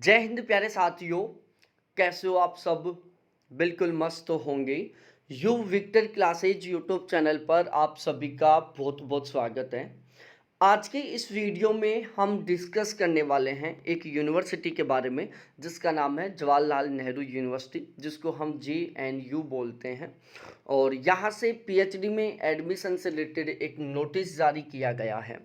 जय हिंद प्यारे साथियों। कैसे हो आप सब? बिल्कुल मस्त तो होंगे। You Victor classes YouTube channel पर आप सभी का बहुत बहुत स्वागत है। आज के इस वीडियो में हम डिस्कस करने वाले हैं एक यूनिवर्सिटी के बारे में जिसका नाम है जवाहरलाल नेहरू यूनिवर्सिटी, जिसको हम JNU बोलते हैं। और यहाँ से पीएचडी में एडमिशन से रिलेटेड एक नोटिस जारी किया गया है।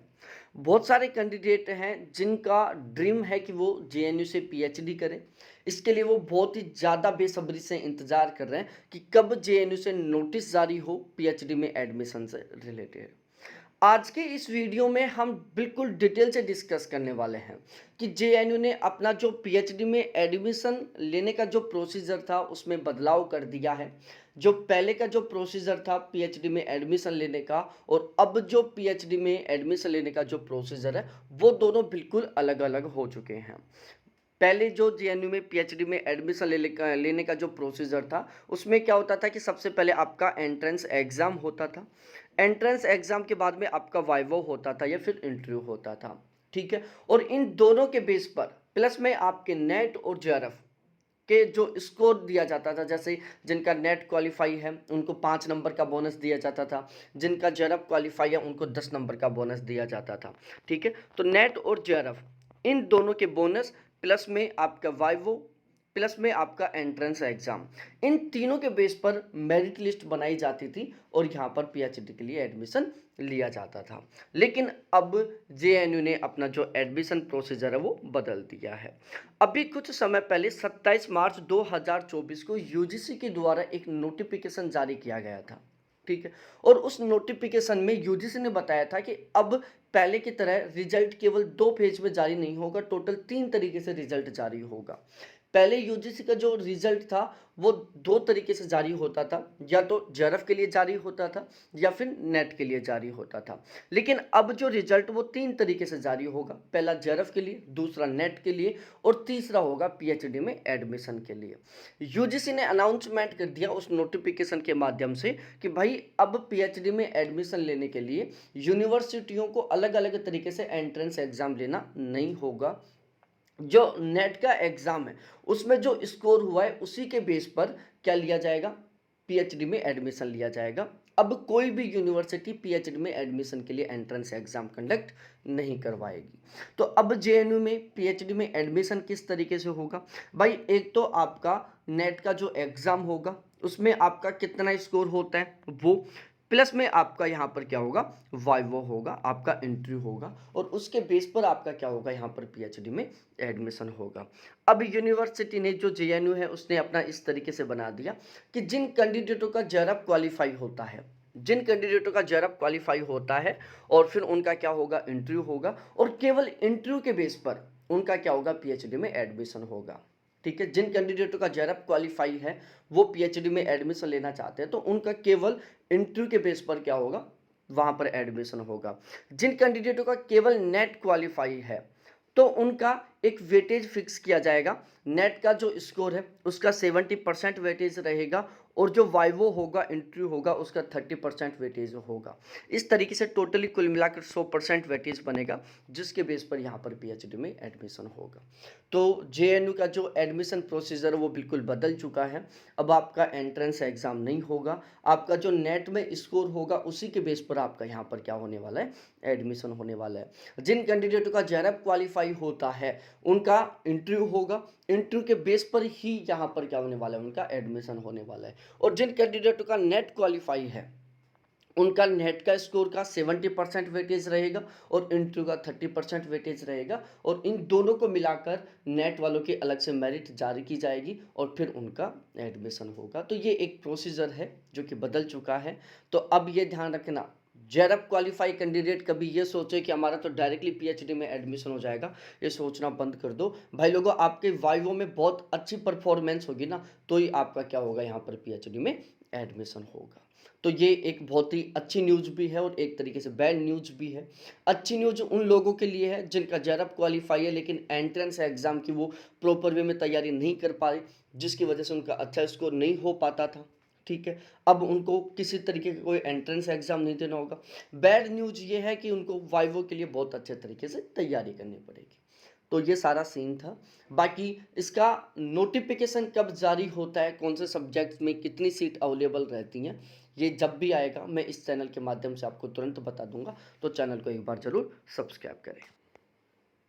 बहुत सारे कैंडिडेट हैं जिनका ड्रीम है कि वो JNU से पीएचडी करें। इसके लिए वो बहुत ही ज़्यादा बेसब्री से इंतज़ार कर रहे हैं कि कब JNU से नोटिस जारी हो पीएचडी में एडमिशन से रिलेटेड। आज के इस वीडियो में हम बिल्कुल डिटेल से डिस्कस करने वाले हैं कि JNU ने अपना जो पीएचडी में एडमिशन लेने का जो प्रोसीजर था उसमें बदलाव कर दिया है। जो पहले का जो प्रोसीजर था पीएचडी में एडमिशन लेने का और अब जो पीएचडी में एडमिशन लेने का जो प्रोसीजर है वो दोनों बिल्कुल अलग अलग हो चुके हैं। पहले जो JNU में पीएचडी में एडमिशन लेने का जो प्रोसीजर था उसमें क्या होता था कि सबसे पहले आपका एंट्रेंस एग्ज़ाम होता था। एंट्रेंस एग्ज़ाम के बाद में आपका वाइवा होता था या फिर इंटरव्यू होता था, ठीक है। और इन दोनों के बेस पर प्लस में आपके नेट और JRF के जो स्कोर दिया जाता था, जैसे जिनका नेट क्वालिफाई है उनको 5 नंबर का बोनस दिया जाता था, जिनका JRF क्वालिफाई है उनको 10 नंबर का बोनस दिया जाता था, ठीक है। तो नेट और JRF इन दोनों के बोनस प्लस में आपका वाइवो प्लस में आपका एंट्रेंस एग्ज़ाम, इन तीनों के बेस पर मेरिट लिस्ट बनाई जाती थी और यहाँ पर पीएचडी के लिए एडमिशन लिया जाता था। लेकिन अब JNU ने अपना जो एडमिशन प्रोसीजर है वो बदल दिया है। अभी कुछ समय पहले 27 मार्च 2024 को यूजीसी के द्वारा एक नोटिफिकेशन जारी किया गया था, ठीक है। और उस नोटिफिकेशन में यूजीसी ने बताया था कि अब पहले की तरह रिजल्ट केवल 2 फेज में जारी नहीं होगा, टोटल 3 तरीके से रिजल्ट जारी होगा। पहले यूजीसी का जो रिजल्ट था वो 2 तरीके से जारी होता था, या तो JRF के लिए जारी होता था या फिर नेट के लिए जारी होता था। लेकिन अब जो रिजल्ट वो 3 तरीके से जारी होगा, पहला JRF के लिए, दूसरा नेट के लिए और तीसरा होगा पीएचडी में एडमिशन के लिए। यूजीसी ने अनाउंसमेंट कर दिया उस नोटिफिकेशन के माध्यम से कि भाई अब पीएचडी में एडमिशन लेने के लिए यूनिवर्सिटियों को अलग अलग तरीके से एंट्रेंस एग्जाम लेना नहीं होगा। जो नेट का एग्ज़ाम है उसमें जो स्कोर हुआ है उसी के बेस पर क्या लिया जाएगा, पीएचडी में एडमिशन लिया जाएगा। अब कोई भी यूनिवर्सिटी पीएचडी में एडमिशन के लिए एंट्रेंस एग्ज़ाम कंडक्ट नहीं करवाएगी। तो अब JNU में पीएचडी में एडमिशन किस तरीके से होगा भाई? एक तो आपका नेट का जो एग्ज़ाम होगा उसमें आपका कितना स्कोर होता है वो, प्लस में आपका यहाँ पर क्या होगा, वाइवा होगा, आपका इंटरव्यू होगा और उसके बेस पर आपका क्या होगा, यहाँ पर पीएचडी में एडमिशन होगा। अब यूनिवर्सिटी ने जो JNU है उसने अपना इस तरीके से बना दिया कि जिन कैंडिडेटों का JRF क्वालिफाई होता है, जिन कैंडिडेटों का JRF क्वालिफाई होता है और फिर उनका क्या होगा, इंटरव्यू होगा और केवल इंटरव्यू के बेस पर उनका क्या होगा, पीएचडी में एडमिशन होगा, ठीक है। जिन कैंडिडेटों का JRF क्वालिफाई है वो पीएचडी में एडमिशन लेना चाहते हैं तो उनका केवल इंटरव्यू के बेस पर क्या होगा, वहाँ पर एडमिशन होगा। जिन कैंडिडेटों का केवल नेट क्वालिफाई है तो उनका एक वेटेज फिक्स किया जाएगा। नेट का जो स्कोर है उसका 70% वेटेज रहेगा और जो वाइवो होगा, इंटरव्यू होगा, उसका 30% वेटेज होगा। इस तरीके से टोटली कुल मिलाकर 100% वेटेज बनेगा जिसके बेस पर यहाँ पर पीएचडी में एडमिशन होगा। तो JNU का जो एडमिशन प्रोसीजर वो बिल्कुल बदल चुका है। अब आपका एंट्रेंस एग्ज़ाम नहीं होगा, आपका जो नेट में स्कोर होगा उसी के बेस पर आपका यहाँ पर क्या होने वाला है, एडमिशन होने वाला है। जिन कैंडिडेटों का JRF क्वालिफाई होता है उनका इंटरव्यू होगा, इंटरव्यू के बेस पर ही यहाँ पर क्या होने वाला है, उनका एडमिशन होने वाला है। और जिन कैंडिडेटों का नेट क्वालिफाई है उनका नेट का स्कोर का 70% वेटेज रहेगा और इंटरव्यू का 30% वेटेज रहेगा और इन दोनों को मिलाकर नेट वालों की अलग से मेरिट जारी की जाएगी और फिर उनका एडमिशन होगा। तो ये एक प्रोसीजर है जो कि बदल चुका है। तो अब ये ध्यान रखना, JRF क्वालिफाई कैंडिडेट कभी ये सोचे कि हमारा तो डायरेक्टली पीएचडी में एडमिशन हो जाएगा, ये सोचना बंद कर दो भाई लोगों। आपके वाइवो में बहुत अच्छी परफॉर्मेंस होगी ना तो ही आपका क्या होगा, यहाँ पर पीएचडी में एडमिशन होगा। तो ये एक बहुत ही अच्छी न्यूज़ भी है और एक तरीके से बैड न्यूज़ भी है। अच्छी न्यूज़ उन लोगों के लिए है जिनका JRF क्वालिफाई है लेकिन एंट्रेंस एग्ज़ाम की वो प्रॉपर वे में तैयारी नहीं कर पाए, जिसकी वजह से उनका अच्छा स्कोर नहीं हो पाता था, ठीक है। अब उनको किसी तरीके का कोई एंट्रेंस एग्ज़ाम नहीं देना होगा। बैड न्यूज़ ये है कि उनको वाइवो के लिए बहुत अच्छे तरीके से तैयारी करनी पड़ेगी। तो ये सारा सीन था। बाकी इसका नोटिफ़िकेशन कब जारी होता है, कौन से सब्जेक्ट्स में कितनी सीट अवेलेबल रहती हैं, ये जब भी आएगा मैं इस चैनल के माध्यम से आपको तुरंत बता दूँगा। तो चैनल को एक बार ज़रूर सब्सक्राइब करें।